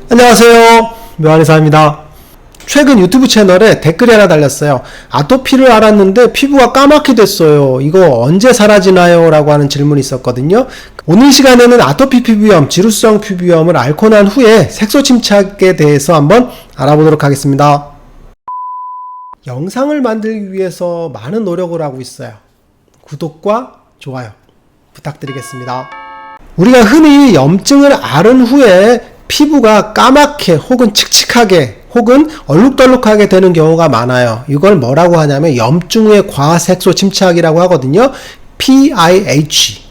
안녕하세요, 묘한의사입니다. 최근 유튜브 채널에 댓글이 하나 달렸어요. 아토피를 앓았는데 피부가 까맣게 됐어요. 이거 언제 사라지나요? 라고 하는 질문이 있었거든요. 오늘 시간에는 아토피 피부염, 지루성 피부염을 앓고 난 후에 색소 침착에 대해서 한번 알아보도록 하겠습니다. 영상을 만들기 위해서 많은 노력을 하고 있어요. 구독과 좋아요 부탁드리겠습니다. 우리가 흔히 염증을 앓은 후에 피부가 까맣게 혹은 칙칙하게 혹은 얼룩덜룩하게 되는 경우가 많아요. 이걸 뭐라고 하냐면 염증 후의 과색소 침착이라고 하거든요. PIH.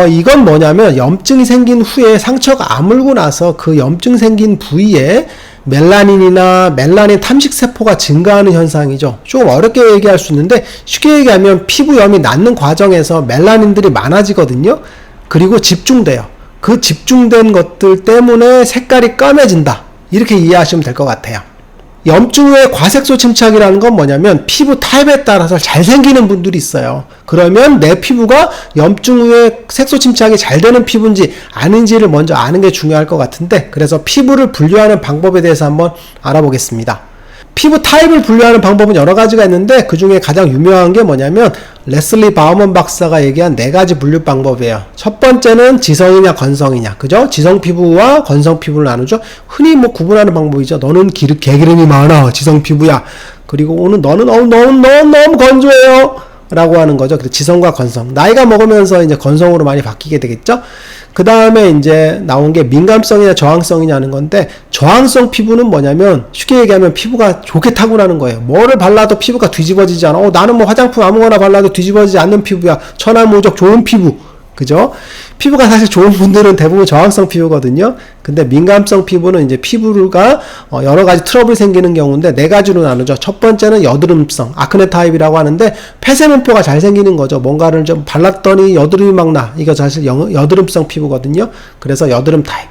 이건 뭐냐면 염증이 생긴 후에 상처가 아물고 나서 그 염증 생긴 부위에 멜라닌이나 멜라닌 탐식세포가 증가하는 현상이죠. 조금 어렵게 얘기할 수 있는데 쉽게 얘기하면 피부염이 낫는 과정에서 멜라닌들이 많아지거든요. 그리고 집중돼요. 그 집중된 것들 때문에 색깔이 까매진다. 이렇게 이해하시면 될 것 같아요. 염증 후에 과색소 침착이라는 건 뭐냐면 피부 타입에 따라서 잘 생기는 분들이 있어요. 그러면 내 피부가 염증 후에 색소 침착이 잘 되는 피부인지 아닌지를 먼저 아는 게 중요할 것 같은데, 그래서 피부를 분류하는 방법에 대해서 한번 알아보겠습니다. 피부 타입을 분류하는 방법은 여러 가지가 있는데 그 중에 가장 유명한 게 뭐냐면 레슬리 바우먼 박사가 얘기한 4가지 분류 방법이에요. 첫 번째는 지성이냐 건성이냐, 그죠? 지성 피부와 건성 피부를 나누죠. 흔히 구분하는 방법이죠. 너는 개기름이 많아, 지성 피부야. 그리고 너는 너무 건조해요 라고 하는 거죠. 그래서 지성과 건성. 나이가 먹으면서 이제 건성으로 많이 바뀌게 되겠죠. 그 다음에 이제 나온 게 민감성이냐 저항성이냐는 건데, 저항성 피부는 뭐냐면 쉽게 얘기하면 피부가 좋게 타고나는 거예요. 뭐를 발라도 피부가 뒤집어지지 않아. 나는 화장품 아무거나 발라도 뒤집어지지 않는 피부야. 천하무적 좋은 피부. 그죠? 피부가 사실 좋은 분들은 대부분 저항성 피부거든요. 근데 민감성 피부는 이제 피부가 여러 가지 트러블이 생기는 경우인데 4가지로 나누죠. 첫 번째는 여드름성, 아크네 타입이라고 하는데 폐쇄면포가 잘 생기는 거죠. 뭔가를 좀 발랐더니 여드름이 막 나. 이거 사실 여드름성 피부거든요. 그래서 여드름 타입.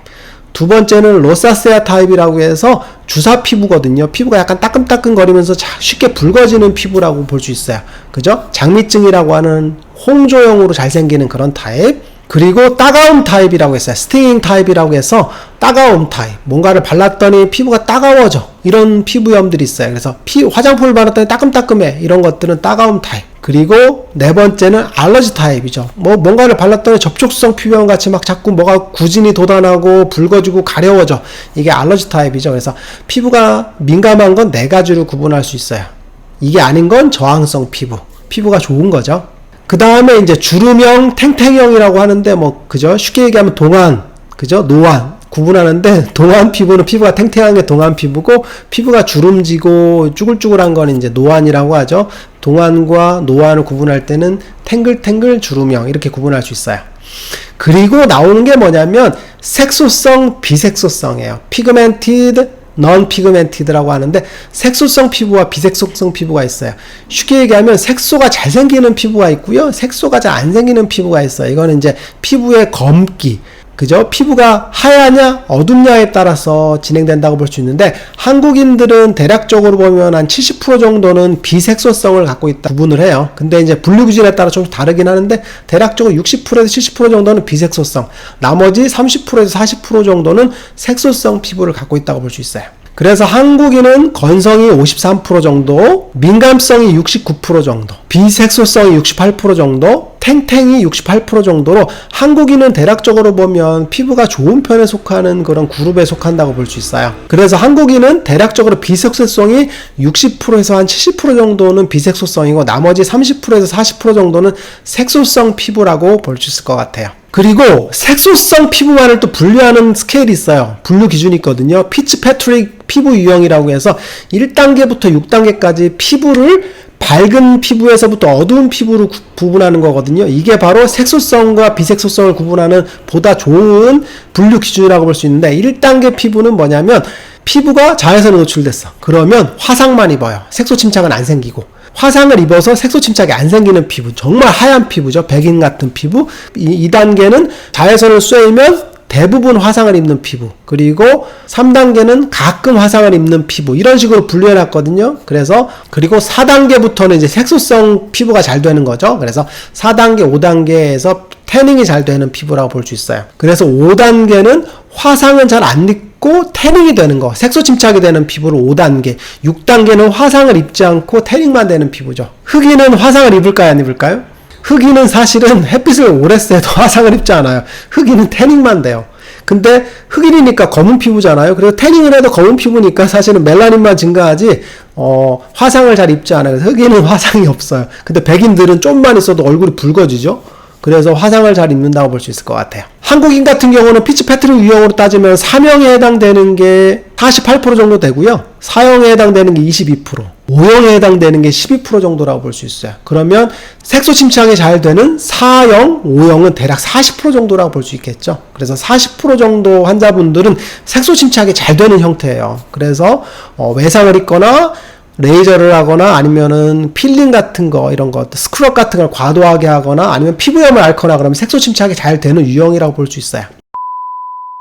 두 번째는 로사세아 타입이라고 해서 주사 피부거든요. 피부가 약간 따끔따끔거리면서 쉽게 붉어지는 피부라고 볼 수 있어요. 그죠? 장미증이라고 하는 홍조형으로 잘 생기는 그런 타입. 그리고 따가움 타입이라고 했어요. 스팅잉 타입이라고 해서 따가움 타입. 뭔가를 발랐더니 피부가 따가워져. 이런 피부염들이 있어요. 그래서 화장품을 발랐더니 따끔따끔해. 이런 것들은 따가움 타입. 그리고 4번째는 알러지 타입이죠. 뭔가를 발랐더니 접촉성 피부염 같이 막 자꾸 뭐가 구진이 돋아나고 붉어지고 가려워져. 이게 알러지 타입이죠. 그래서 피부가 민감한 건 4가지로 구분할 수 있어요. 이게 아닌 건 저항성 피부. 피부가 좋은 거죠. 그 다음에 이제 주름형, 탱탱형이라고 하는데 그죠? 쉽게 얘기하면 동안, 그죠? 노안 구분하는데, 동안 피부는 피부가 탱탱한 게 동안 피부고, 피부가 주름지고 쭈글쭈글한 건 이제 노안이라고 하죠. 동안과 노안을 구분할 때는 탱글탱글 주름형 이렇게 구분할 수 있어요. 그리고 나오는 게 뭐냐면 색소성, 비색소성이에요. 피그멘티드, non-pigmented라고 하는데 색소성 피부와 비색소성 피부가 있어요. 쉽게 얘기하면 색소가 잘 생기는 피부가 있고요, 색소가 잘 안 생기는 피부가 있어요. 이거는 이제 피부의 검기, 그죠? 피부가 하얗냐 어둡냐에 따라서 진행된다고 볼 수 있는데, 한국인들은 대략적으로 보면 한 70% 정도는 비색소성을 갖고 있다 구분을 해요. 근데 이제 분류 기준에 따라 좀 다르긴 하는데 대략적으로 60%에서 70% 정도는 비색소성, 나머지 30%에서 40% 정도는 색소성 피부를 갖고 있다고 볼 수 있어요. 그래서 한국인은 건성이 53% 정도, 민감성이 69% 정도, 비색소성이 68% 정도, 탱탱이 68% 정도로 한국인은 대략적으로 보면 피부가 좋은 편에 속하는 그런 그룹에 속한다고 볼 수 있어요. 그래서 한국인은 대략적으로 비색소성이 60%에서 한 70% 정도는 비색소성이고 나머지 30%에서 40% 정도는 색소성 피부라고 볼 수 있을 것 같아요. 그리고 색소성 피부만을 또 분류하는 스케일이 있어요. 분류 기준이 있거든요. 피츠패트릭 피부 유형이라고 해서 1단계부터 6단계까지 피부를 밝은 피부에서부터 어두운 피부로 구분하는 거거든요. 이게 바로 색소성과 비색소성을 구분하는 보다 좋은 분류 기준이라고 볼 수 있는데, 1단계 피부는 뭐냐면 피부가 자외선에 노출됐어. 그러면 화상만 입어요. 색소 침착은 안 생기고. 화상을 입어서 색소 침착이 안 생기는 피부, 정말 하얀 피부죠. 백인 같은 피부. 2단계는 자외선을 쐬면 대부분 화상을 입는 피부, 그리고 3단계는 가끔 화상을 입는 피부, 이런 식으로 분류해 놨거든요. 그리고 4단계부터는 이제 색소성 피부가 잘 되는 거죠. 그래서 4단계, 5단계에서 태닝이 잘 되는 피부라고 볼 수 있어요. 그래서 5단계는 화상은 잘 안 입고 태닝이 되는 거, 색소 침착이 되는 피부를 5단계, 6단계는 화상을 입지 않고 태닝만 되는 피부죠. 흑인은 화상을 입을까요, 안 입을까요? 흑인은 사실은 햇빛을 오래 쐬도 화상을 입지 않아요. 흑인은 태닝만 돼요. 근데 흑인이니까 검은 피부잖아요. 그래서 태닝을 해도 검은 피부니까 사실은 멜라닌만 증가하지 화상을 잘 입지 않아요. 그래서 흑인은 화상이 없어요. 근데 백인들은 좀만 있어도 얼굴이 붉어지죠. 그래서 화상을 잘 입는다고 볼 수 있을 것 같아요. 한국인 같은 경우는 피츠패트리 유형으로 따지면 3형에 해당되는 게 48% 정도 되고요. 4형에 해당되는 게 22%, 5형에 해당되는 게 12% 정도라고 볼 수 있어요. 그러면 색소 침착이 잘 되는 4형, 5형은 대략 40% 정도라고 볼 수 있겠죠. 그래서 40% 정도 환자분들은 색소 침착이 잘 되는 형태예요. 그래서 외상을 입거나 레이저를 하거나 아니면은 필링 같은 거, 이런 거, 스크럽 같은 걸 과도하게 하거나 아니면 피부염을 앓거나 그러면 색소 침착이 잘 되는 유형이라고 볼 수 있어요.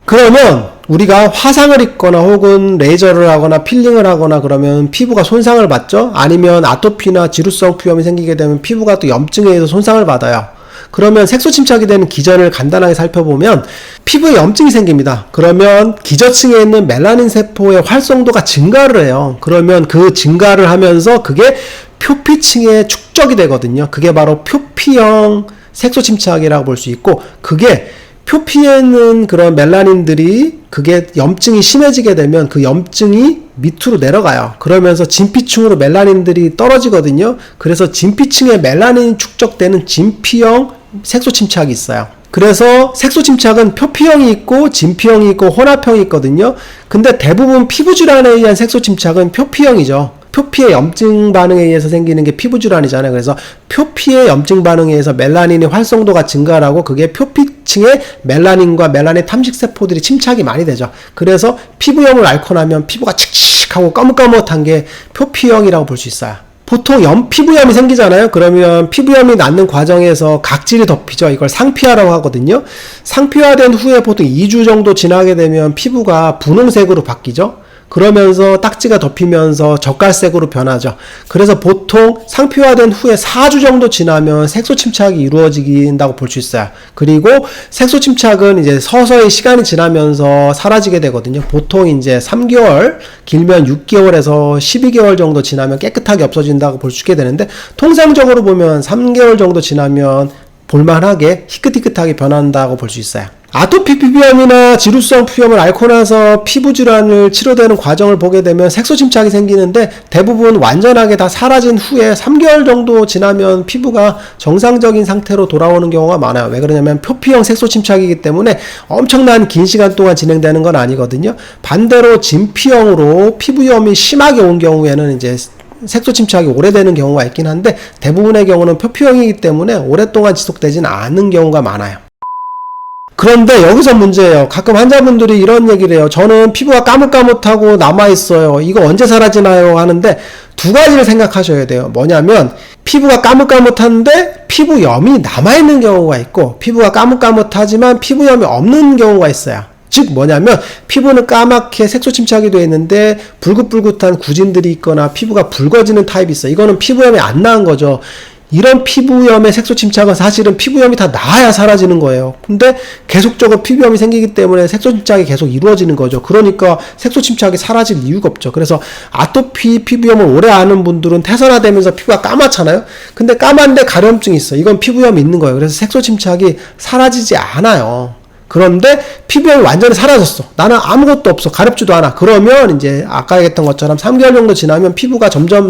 그러면 우리가 화상을 입거나 혹은 레이저를 하거나 필링을 하거나 그러면 피부가 손상을 받죠? 아니면 아토피나 지루성 피부염이 생기게 되면 피부가 또 염증에 의해서 손상을 받아요. 그러면 색소 침착이 되는 기전을 간단하게 살펴보면 피부에 염증이 생깁니다. 그러면 기저층에 있는 멜라닌 세포의 활성도가 증가를 해요. 그러면 그 증가를 하면서 그게 표피층에 축적이 되거든요. 그게 바로 표피형 색소 침착이라고 볼 수 있고, 그게 표피에 있는 그런 멜라닌들이 그게 염증이 심해지게 되면 그 염증이 밑으로 내려가요. 그러면서 진피층으로 멜라닌들이 떨어지거든요. 그래서 진피층에 멜라닌이 축적되는 진피형 색소 침착이 있어요. 그래서 색소 침착은 표피형이 있고 진피형이 있고 혼합형이 있거든요. 근데 대부분 피부 질환에 의한 색소 침착은 표피형이죠. 표피의 염증 반응에 의해서 생기는 게 피부 질환이잖아요. 그래서 표피의 염증 반응에 의해서 멜라닌의 활성도가 증가하고 그게 표피층에 멜라닌과 멜라닌 탐식세포들이 침착이 많이 되죠. 그래서 피부염을 앓고 나면 피부가 칙칙하고 까뭇까뭇한 게 표피형이라고 볼 수 있어요. 보통 피부염이 생기잖아요. 그러면 피부염이 낫는 과정에서 각질이 덮이죠. 이걸 상피화라고 하거든요. 상피화된 후에 보통 2주 정도 지나게 되면 피부가 분홍색으로 바뀌죠. 그러면서 딱지가 덮이면서 젓갈색으로 변하죠. 그래서 보통 상피화된 후에 4주 정도 지나면 색소 침착이 이루어진다고 볼 수 있어요. 그리고 색소 침착은 이제 서서히 시간이 지나면서 사라지게 되거든요. 보통 이제 3개월, 길면 6개월에서 12개월 정도 지나면 깨끗하게 없어진다고 볼 수 있게 되는데, 통상적으로 보면 3개월 정도 지나면 볼만하게 희끗희끗하게 변한다고 볼 수 있어요. 아토피 피부염이나 지루성 피부염을 앓고 나서 피부 질환을 치료되는 과정을 보게 되면 색소 침착이 생기는데, 대부분 완전하게 다 사라진 후에 3개월 정도 지나면 피부가 정상적인 상태로 돌아오는 경우가 많아요. 왜 그러냐면 표피형 색소 침착이기 때문에 엄청난 긴 시간 동안 진행되는 건 아니거든요. 반대로 진피형으로 피부염이 심하게 온 경우에는 이제 색소 침착이 오래되는 경우가 있긴 한데, 대부분의 경우는 표피형이기 때문에 오랫동안 지속되지는 않는 경우가 많아요. 그런데 여기서 문제예요. 가끔 환자분들이 이런 얘기를 해요. 저는 피부가 까뭇까뭇하고 남아있어요. 이거 언제 사라지나요? 하는데 두 가지를 생각하셔야 돼요. 뭐냐면 피부가 까뭇까뭇한데 피부염이 남아있는 경우가 있고, 피부가 까뭇까뭇하지만 피부염이 없는 경우가 있어요. 즉 뭐냐면 피부는 까맣게 색소 침착이 되어 있는데 불긋불긋한 구진들이 있거나 피부가 붉어지는 타입이 있어요. 이거는 피부염이 안 나은 거죠. 이런 피부염의 색소 침착은 사실은 피부염이 다 나아야 사라지는 거예요. 근데 계속적으로 피부염이 생기기 때문에 색소 침착이 계속 이루어지는 거죠. 그러니까 색소 침착이 사라질 이유가 없죠. 그래서 아토피 피부염을 오래 앓는 분들은 태산화되면서 피부가 까맣잖아요. 근데 까만데 가려움증이 있어요. 이건 피부염이 있는 거예요. 그래서 색소 침착이 사라지지 않아요. 그런데 피부염이 완전히 사라졌어. 나는 아무것도 없어. 가렵지도 않아. 그러면 이제 아까 얘기했던 것처럼 3개월 정도 지나면 피부가 점점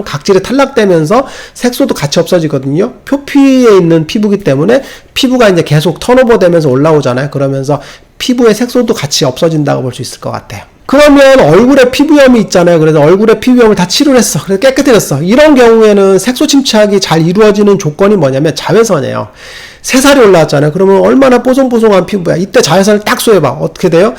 각질이 탈락되면서 색소도 같이 없어지거든요. 표피에 있는 피부기 때문에 피부가 이제 계속 턴오버 되면서 올라오잖아요. 그러면서 피부의 색소도 같이 없어진다고 볼 수 있을 것 같아요. 그러면 얼굴에 피부염이 있잖아요. 그래서 얼굴에 피부염을 다 치료를 했어. 그래서 깨끗해졌어. 이런 경우에는 색소 침착이 잘 이루어지는 조건이 뭐냐면 자외선이에요. 새살이 올라왔잖아요. 그러면 얼마나 뽀송뽀송한 피부야. 이때 자외선을 딱 쏘여봐. 어떻게 돼요?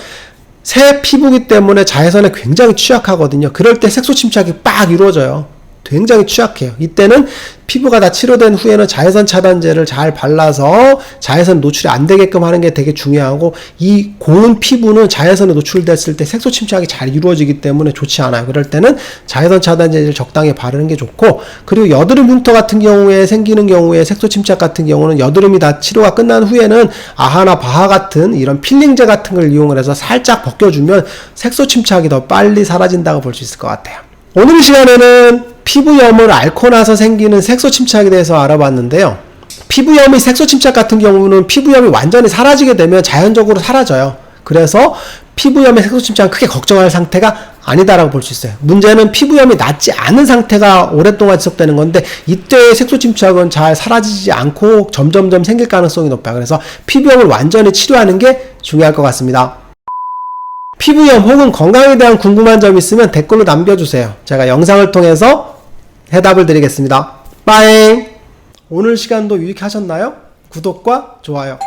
새 피부기 때문에 자외선에 굉장히 취약하거든요. 그럴 때 색소 침착이 빡 이루어져요. 굉장히 취약해요. 이때는 피부가 다 치료된 후에는 자외선 차단제를 잘 발라서 자외선 노출이 안 되게끔 하는 게 되게 중요하고, 이 고운 피부는 자외선에 노출됐을 때 색소 침착이 잘 이루어지기 때문에 좋지 않아요. 그럴 때는 자외선 차단제를 적당히 바르는 게 좋고, 그리고 여드름 흉터 같은 경우에 생기는 경우에 색소 침착 같은 경우는 여드름이 다 치료가 끝난 후에는 아하나 바하 같은 이런 필링제 같은 걸 이용을 해서 살짝 벗겨주면 색소 침착이 더 빨리 사라진다고 볼 수 있을 것 같아요. 오늘 이 시간에는 피부염을 앓고 나서 생기는 색소 침착에 대해서 알아봤는데요. 피부염이 색소 침착 같은 경우는 피부염이 완전히 사라지게 되면 자연적으로 사라져요. 그래서 피부염의 색소 침착은 크게 걱정할 상태가 아니다라고 볼 수 있어요. 문제는 피부염이 낫지 않은 상태가 오랫동안 지속되는 건데, 이때의 색소 침착은 잘 사라지지 않고 점점점 생길 가능성이 높아요. 그래서 피부염을 완전히 치료하는 게 중요할 것 같습니다. 피부염 혹은 건강에 대한 궁금한 점 있으면 댓글로 남겨주세요. 제가 영상을 통해서 해답을 드리겠습니다. 빠잉! 오늘 시간도 유익하셨나요? 구독과 좋아요